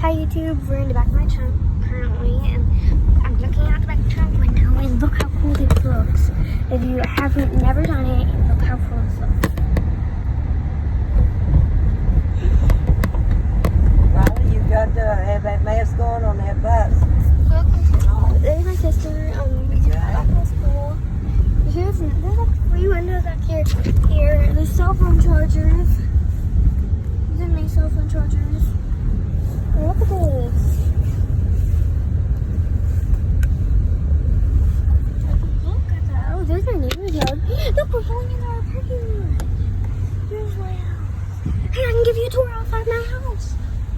Hi YouTube, we're in the back of my trunk currently, and I'm looking out the back trunk window, and look how cool this looks. If you haven't never done it, look how cool this looks. Riley, you got to have that mask on that bus. Look, there's my sister. Back to school. There's like 3 windows back here. There's cell phone chargers. These are my cell phone chargers. And look at this. Look at that. Oh, there's my neighbor's yard. Look, we're going in our parking lot. Here's my house. Hey, I can give you a tour outside my house.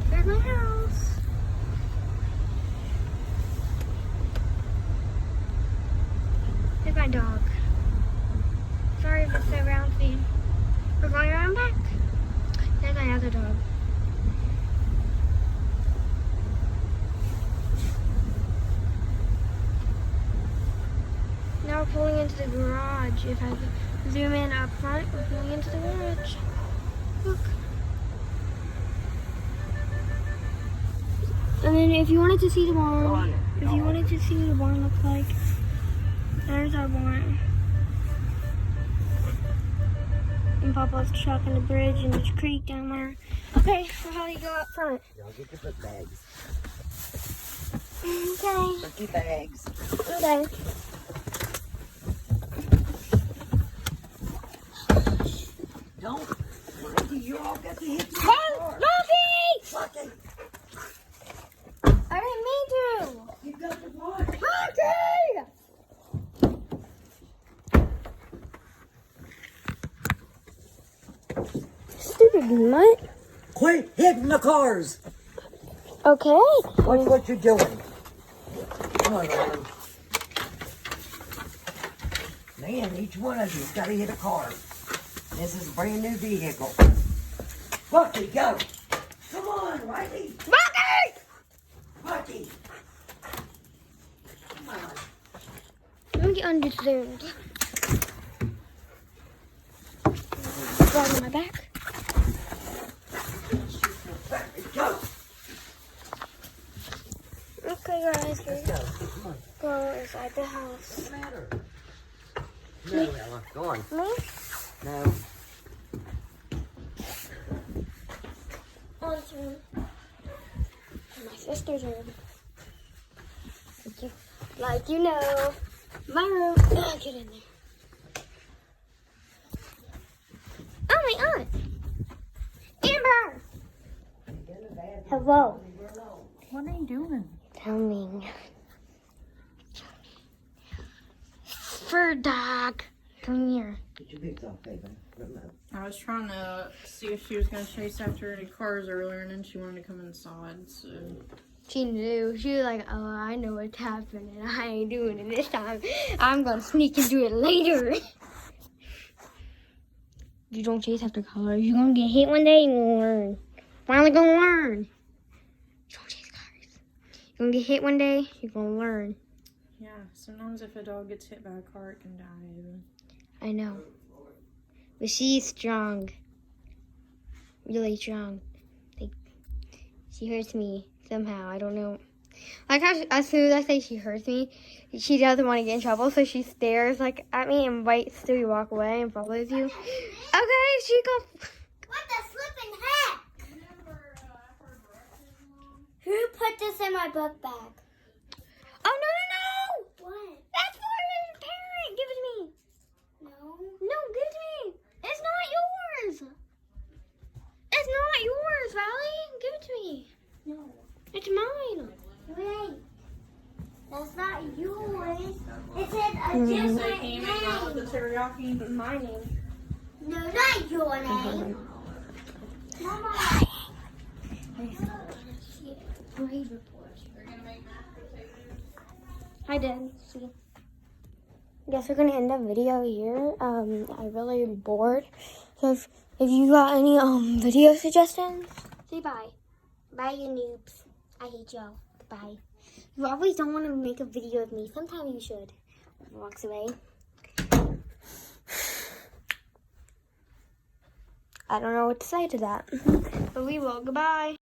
There's my house. There's my dog. Sorry if it's so bouncy. We're going around back. There's my other dog. Now we're pulling into the garage. If I zoom in up front, we're pulling into the garage. Look. And then if you wanted to see the barn, if you wanted to see what the barn looks like, there's our barn. And Papa's truck and the bridge and this creek down there. Okay, so how do you go up front? Y'all get your book bags. Okay. Book your bags. Okay. Don't. Mikey, you all got to hit the Hey, car. Lucky! Lucky, I didn't mean to. you got the watch. Lucky! Stupid mutt. Quit hitting the cars. Okay. Watch what you're doing. Come on, Riley. Man, each one of you's got to hit a car. This is a brand new vehicle. Bucky, go. Come on, Riley. Lucky! Bucky. Come on. Let me get under-zoomed. Right on my back. Go. Okay, guys, Let's go. Come on. go inside the house. What's the matter? No, Ella. Go on. Me? No. On's room. My sister's room. Like you know, my room. Oh, get in there. Oh, my aunt. Amber. Hello. What are you doing? Coming. Fur dog. Come here. Get your boots off, baby. I was trying to see if she was going to chase after any cars earlier, and then she wanted to come inside, so... She knew. She was like, oh, I know what's happening. I ain't doing it this time. I'm going to sneak and do it later. You don't chase after cars. You're going to get hit one day and you're going to learn. Finally going to learn. You don't chase cars. You're going to get hit one day, you're going to learn. Yeah, sometimes if a dog gets hit by a car, it can die, even. I know. But she's strong. Really strong. Like, she hurts me somehow. I don't know. Like how as soon as I say she hurts me, she doesn't want to get in trouble, so she stares like at me and waits till you walk away and follows you. Okay, she goes. What the flipping heck? Who put this in my book bag? Oh no! What? That's for your parent. Give it to me. No, give it to me. It's not yours. It's not yours, Riley. Give it to me. No. It's mine. Wait. That's not yours. It's in a different name. the teriyaki? My name. No, not your name. Mama. Grade report. Hi, Dad. See. Guess we're gonna end the video here. I really am bored. So if you got any video suggestions, say bye. Bye, you noobs. I hate y'all. Bye. You always don't want to make a video of me. Sometimes you should. Walks away. I don't know what to say to that. But we will. Goodbye.